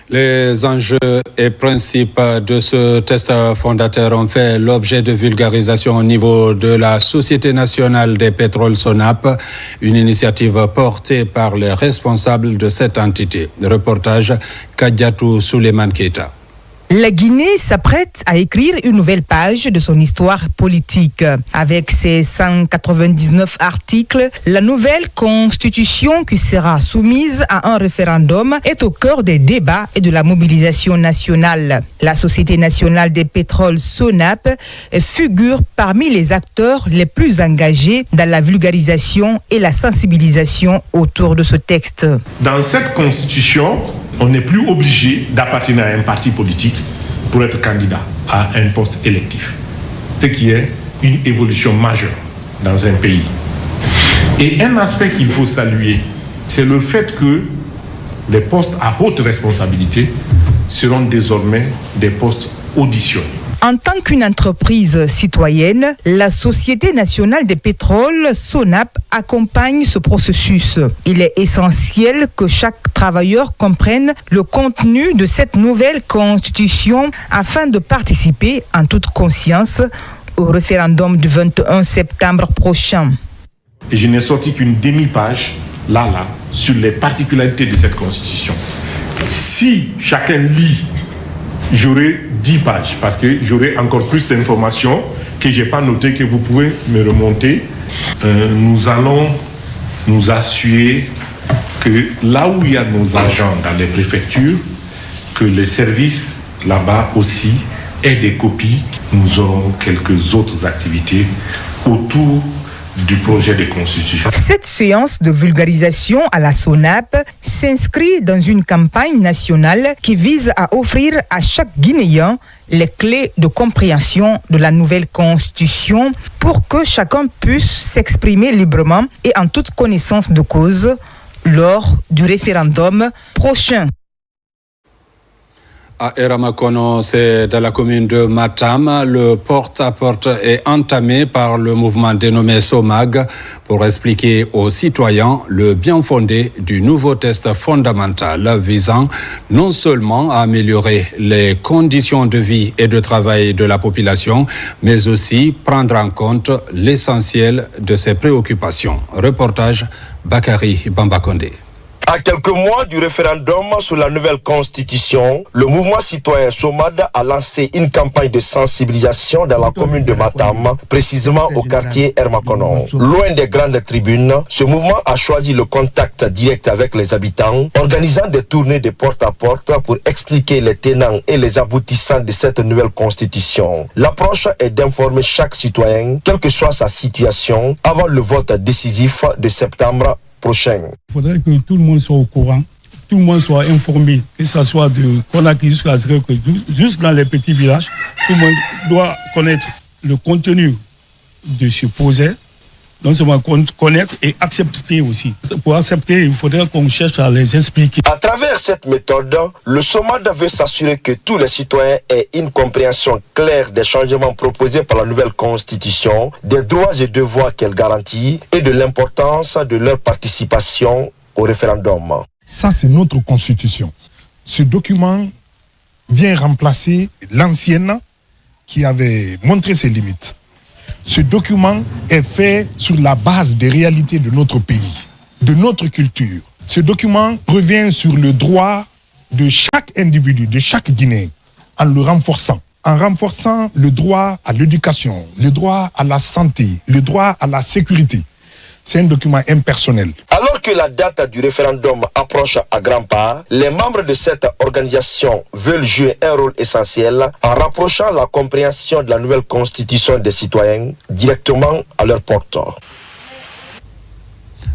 Les enjeux et principes de ce test fondateur ont fait l'objet de vulgarisation au niveau de la Société nationale des pétroles SONAP, une initiative portée par les responsables de cette entité. Reportage Kadiatou Souleymane Keita. La Guinée s'apprête à écrire une nouvelle page de son histoire politique. Avec ses 199 articles, la nouvelle constitution qui sera soumise à un référendum est au cœur des débats et de la mobilisation nationale. La Société nationale des pétroles SONAP figure parmi les acteurs les plus engagés dans la vulgarisation et la sensibilisation autour de ce texte. Dans cette constitution, on n'est plus obligé d'appartenir à un parti politique pour être candidat à un poste électif. Ce qui est une évolution majeure dans un pays. Et un aspect qu'il faut saluer, c'est le fait que les postes à haute responsabilité seront désormais des postes auditionnés. En tant qu'une entreprise citoyenne, la Société nationale des pétroles SONAP accompagne ce processus. Il est essentiel que chaque travailleur comprenne le contenu de cette nouvelle constitution afin de participer en toute conscience au référendum du 21 septembre prochain. Et je n'ai sorti qu'une demi-page, là, sur les particularités de cette constitution. Si chacun lit, j'aurai 10 pages parce que j'aurai encore plus d'informations que je n'ai pas notées, que vous pouvez me remonter. Nous allons nous assurer que là où il y a nos agents dans les préfectures, que les services là-bas aussi aient des copies. Nous aurons quelques autres activités autour du projet de constitution. Cette séance de vulgarisation à la SONAP s'inscrit dans une campagne nationale qui vise à offrir à chaque Guinéen les clés de compréhension de la nouvelle constitution pour que chacun puisse s'exprimer librement et en toute connaissance de cause lors du référendum prochain. À Eramakono, c'est dans la commune de Matam. Le porte-à-porte est entamé par le mouvement dénommé SOMAG pour expliquer aux citoyens le bien fondé du nouveau test fondamental visant non seulement à améliorer les conditions de vie et de travail de la population, mais aussi prendre en compte l'essentiel de ses préoccupations. Reportage Bakary Bambakonde. À quelques mois du référendum sur la nouvelle constitution, le mouvement citoyen SOMAD a lancé une campagne de sensibilisation dans la commune de Matam, précisément au quartier Ermakono. Loin des grandes tribunes, ce mouvement a choisi le contact direct avec les habitants, organisant des tournées de porte-à-porte pour expliquer les tenants et les aboutissants de cette nouvelle constitution. L'approche est d'informer chaque citoyen, quelle que soit sa situation, avant le vote décisif de septembre prochain. Il faudrait que tout le monde soit au courant, tout le monde soit informé, que ce soit de Conakry jusqu'à Zéro, juste dans les petits villages, tout le monde doit connaître le contenu de ce projet, non seulement connaître et accepter aussi. Pour accepter, il faudrait qu'on cherche à les expliquer. À travers cette méthode, le SOMAD veut s'assurer que tous les citoyens aient une compréhension claire des changements proposés par la nouvelle constitution, des droits et devoirs qu'elle garantit et de l'importance de leur participation au référendum. Ça, c'est notre constitution. Ce document vient remplacer l'ancienne qui avait montré ses limites. Ce document est fait sur la base des réalités de notre pays, de notre culture. Ce document revient sur le droit de chaque individu, de chaque Guinéen, en le renforçant. En renforçant le droit à l'éducation, le droit à la santé, le droit à la sécurité. C'est un document impersonnel. Alors que la date du référendum approche à grands pas, les membres de cette organisation veulent jouer un rôle essentiel en rapprochant la compréhension de la nouvelle constitution des citoyens directement à leur porte.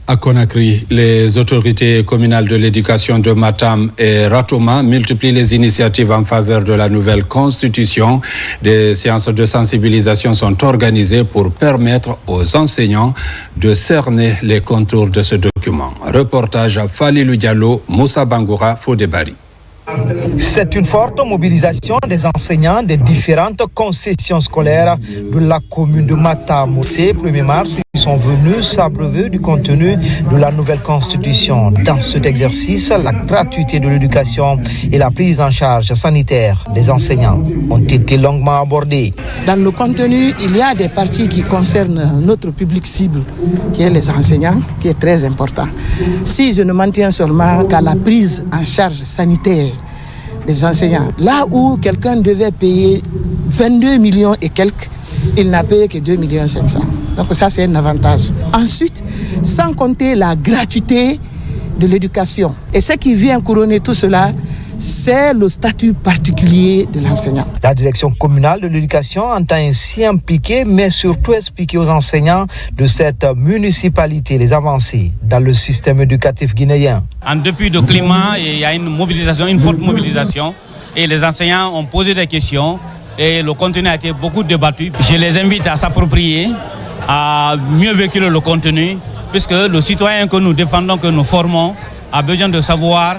À Conakry, les autorités communales de l'éducation de Matam et Ratoma multiplient les initiatives en faveur de la nouvelle constitution. Des séances de sensibilisation sont organisées pour permettre aux enseignants de cerner les contours de ce document. Reportage Falilou Diallo, Moussa Bangoura, Fodebari. C'est une forte mobilisation des enseignants des différentes concessions scolaires de la commune de Matam. Ce 1er mars, Ils sont venus s'abreuver du contenu de la nouvelle constitution. Dans cet exercice, la gratuité de l'éducation et la prise en charge sanitaire des enseignants ont été longuement abordées. Dans le contenu, il y a des parties qui concernent notre public cible, qui est les enseignants, qui est très important. Si je ne m'en tiens seulement qu'à la prise en charge sanitaire des enseignants, là où quelqu'un devait payer 22 millions et quelques, il n'a payé que 2 500 000. Donc ça, c'est un avantage. Ensuite, sans compter la gratuité de l'éducation. Et ce qui vient couronner tout cela, c'est le statut particulier de l'enseignant. La direction communale de l'éducation entend ainsi impliquer, mais surtout expliquer aux enseignants de cette municipalité les avancées dans le système éducatif guinéen. En dépit du climat, il y a une mobilisation, une forte mobilisation, et les enseignants ont posé des questions. Et le contenu a été beaucoup débattu. Je les invite à s'approprier, à mieux véhiculer le contenu, puisque le citoyen que nous défendons, que nous formons, a besoin de savoir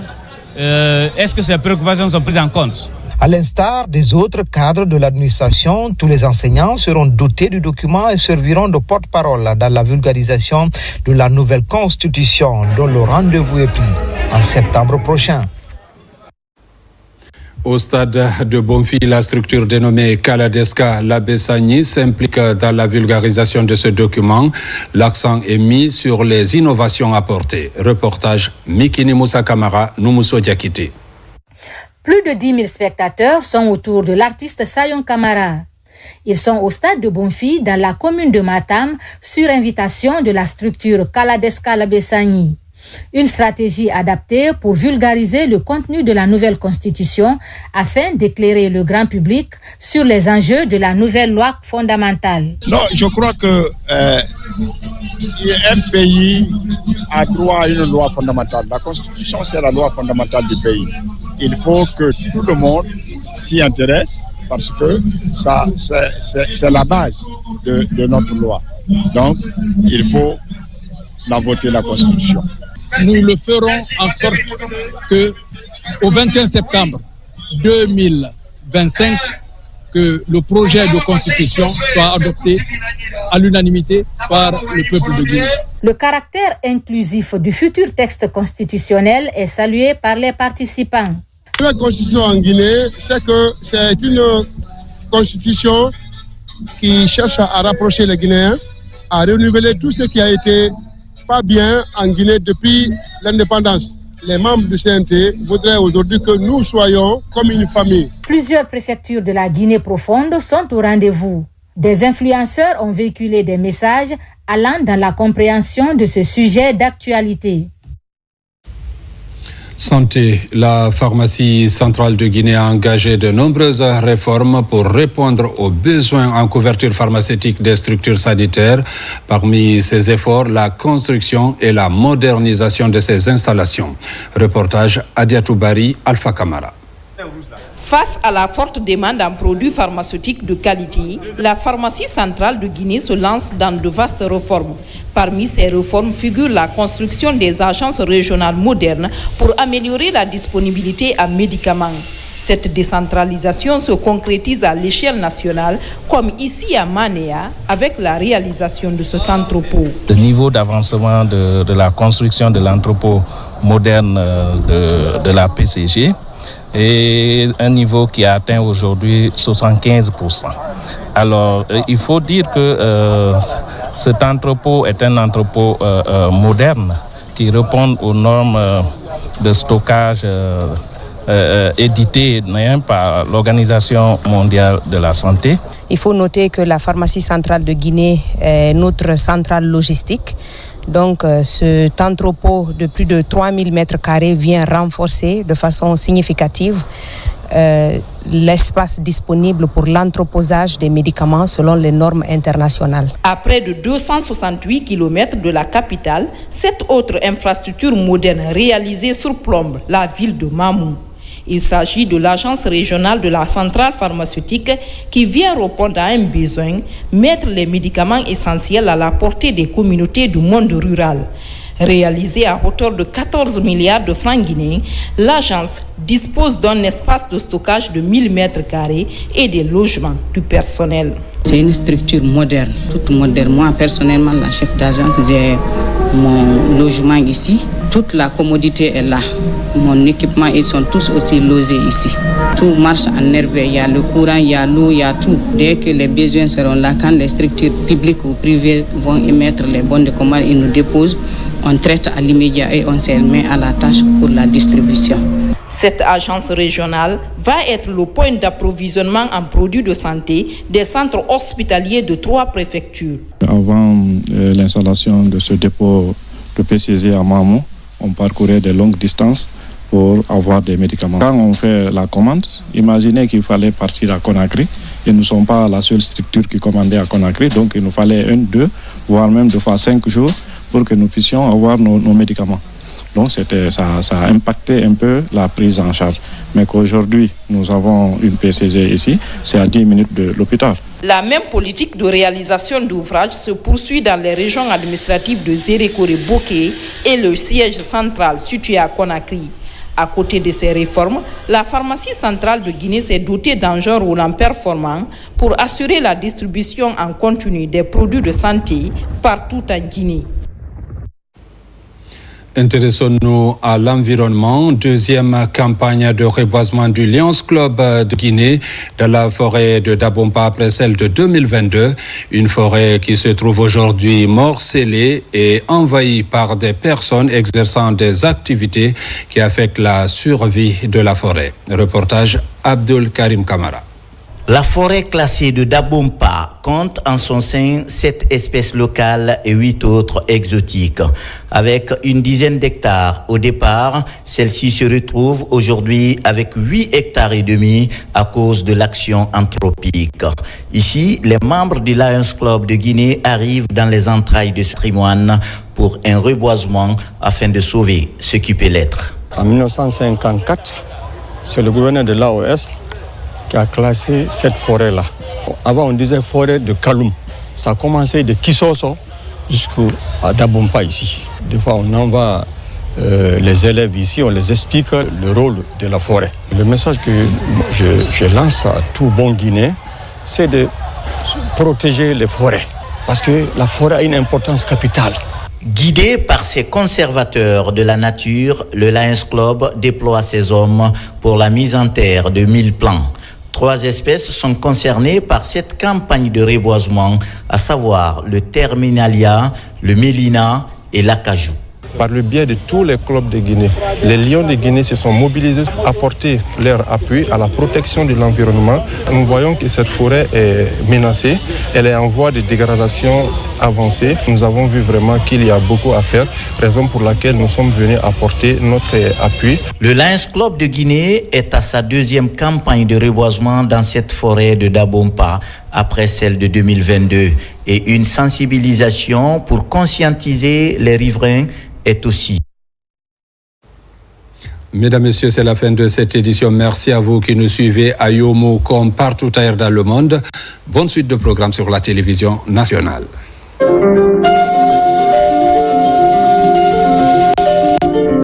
est-ce que ces préoccupations sont prises en compte. À l'instar des autres cadres de l'administration, tous les enseignants seront dotés du document et serviront de porte-parole dans la vulgarisation de la nouvelle constitution, dont le rendez-vous est pris en septembre prochain. Au stade de Bonfi, la structure dénommée Kaladeska Labesani s'implique dans la vulgarisation de ce document. L'accent est mis sur les innovations apportées. Reportage Mikini Moussa Kamara, Noumousso Diakité. Plus de 10 000 spectateurs sont autour de l'artiste Sayon Kamara. Ils sont au stade de Bonfi, dans la commune de Matam, sur invitation de la structure Kaladeska Labesani. Une stratégie adaptée pour vulgariser le contenu de la nouvelle constitution afin d'éclairer le grand public sur les enjeux de la nouvelle loi fondamentale. Non, je crois que un pays a droit à une loi fondamentale. La constitution, c'est la loi fondamentale du pays. Il faut que tout le monde s'y intéresse parce que ça, c'est la base de notre loi. Donc, il faut la voter, la constitution. Nous le ferons en sorte que au 21 septembre 2025, que le projet de constitution soit adopté à l'unanimité par le peuple de Guinée. Le caractère inclusif du futur texte constitutionnel est salué par les participants. La constitution en Guinée, c'est que c'est une constitution qui cherche à rapprocher les Guinéens, à renouveler tout ce qui a été pas bien en Guinée depuis l'indépendance. Les membres du CNT voudraient aujourd'hui que nous soyons comme une famille. Plusieurs préfectures de la Guinée profonde sont au rendez-vous. Des influenceurs ont véhiculé des messages allant dans la compréhension de ce sujet d'actualité. Santé. La pharmacie centrale de Guinée a engagé de nombreuses réformes pour répondre aux besoins en couverture pharmaceutique des structures sanitaires. Parmi ces efforts, la construction et la modernisation de ces installations. Reportage Adiatou Bari, Alpha Kamara. Face à la forte demande en produits pharmaceutiques de qualité, la pharmacie centrale de Guinée se lance dans de vastes réformes. Parmi ces réformes figure la construction des agences régionales modernes pour améliorer la disponibilité en médicaments. Cette décentralisation se concrétise à l'échelle nationale, comme ici à Manéa, avec la réalisation de cet entrepôt. Le niveau d'avancement de la construction de l'entrepôt moderne de la PCG est un niveau qui a atteint aujourd'hui 75%. Alors, il faut dire que cet entrepôt est un entrepôt moderne qui répond aux normes de stockage éditées par l'Organisation mondiale de la santé. Il faut noter que la pharmacie centrale de Guinée est notre centrale logistique. Donc, cet entrepôt de plus de 3000 m² vient renforcer de façon significative l'espace disponible pour l'entreposage des médicaments selon les normes internationales. À près de 268 km de la capitale, cette autre infrastructure moderne réalisée surplombe la ville de Mamou. Il s'agit de l'agence régionale de la centrale pharmaceutique qui vient répondre à un besoin, mettre les médicaments essentiels à la portée des communautés du monde rural. Réalisée à hauteur de 14 milliards de francs guinéens, l'agence dispose d'un espace de stockage de 1000 m² et des logements du personnel. C'est une structure moderne, toute moderne. Moi, personnellement, la chef d'agence, j'ai mon logement ici. Toute la commodité est là. Mon équipement, ils sont tous aussi logés ici. Tout marche en merveille. Il y a le courant, il y a l'eau, il y a tout. Dès que les besoins seront là, quand les structures publiques ou privées vont émettre les bons de commande, ils nous déposent. On traite à l'immédiat et on se met à la tâche pour la distribution. Cette agence régionale va être le point d'approvisionnement en produits de santé des centres hospitaliers de 3 préfectures. Avant l'installation de ce dépôt de PCG à Mamou, on parcourait de longues distances pour avoir des médicaments. Quand on fait la commande, imaginez qu'il fallait partir à Conakry. Et nous ne sommes pas la seule structure qui commandait à Conakry, donc il nous fallait 1, 2, voire même 2 fois 5 jours pour que nous puissions avoir nos médicaments. Donc ça a impacté un peu la prise en charge. Mais qu'aujourd'hui, nous avons une PCG ici, c'est à 10 minutes de l'hôpital. La même politique de réalisation d'ouvrages se poursuit dans les régions administratives de Zérékoré, Boké et le siège central situé à Conakry. À côté de ces réformes, la pharmacie centrale de Guinée s'est dotée d'engins roulants performants pour assurer la distribution en continu des produits de santé partout en Guinée. Intéressons-nous à l'environnement. Deuxième campagne de reboisement du Lions Club de Guinée dans la forêt de Dabompa après celle de 2022. Une forêt qui se trouve aujourd'hui morcelée et envahie par des personnes exerçant des activités qui affectent la survie de la forêt. Reportage Abdul Karim Kamara. La forêt classée de Dabompa compte en son sein 7 espèces locales et 8 autres exotiques. Avec une dizaine d'hectares au départ, celle-ci se retrouve aujourd'hui avec 8 hectares et demi à cause de l'action anthropique. Ici, les membres du Lions Club de Guinée arrivent dans les entrailles de ce patrimoine pour un reboisement afin de sauver ce qui peut l'être. En 1954, c'est le gouverneur de l'AOF qui a classé cette forêt-là. Avant, on disait forêt de Kaloum. Ça a commencé de Kisoso jusqu'à Dabompa ici. Des fois, on envoie les élèves ici, on les explique le rôle de la forêt. Le message que je lance à tout bon Guinéen, c'est de protéger les forêts. Parce que la forêt a une importance capitale. Guidé par ses conservateurs de la nature, le Lions Club déploie ses hommes pour la mise en terre de 1000 plants. 3 espèces sont concernées par cette campagne de reboisement, à savoir le terminalia, le mélina et l'acajou. Par le biais de tous les clubs de Guinée, les Lions de Guinée se sont mobilisés pour apporter leur appui à la protection de l'environnement. Nous voyons que cette forêt est menacée, elle est en voie de dégradation avancée. Nous avons vu vraiment qu'il y a beaucoup à faire, raison pour laquelle nous sommes venus apporter notre appui. Le Lions Club de Guinée est à sa 2e campagne de reboisement dans cette forêt de Dabompa, après celle de 2022. Et une sensibilisation pour conscientiser les riverains est aussi. Mesdames, Messieurs, c'est la fin de cette édition. Merci à vous qui nous suivez à Yomo comme partout ailleurs dans le monde. Bonne suite de programmes sur la télévision nationale.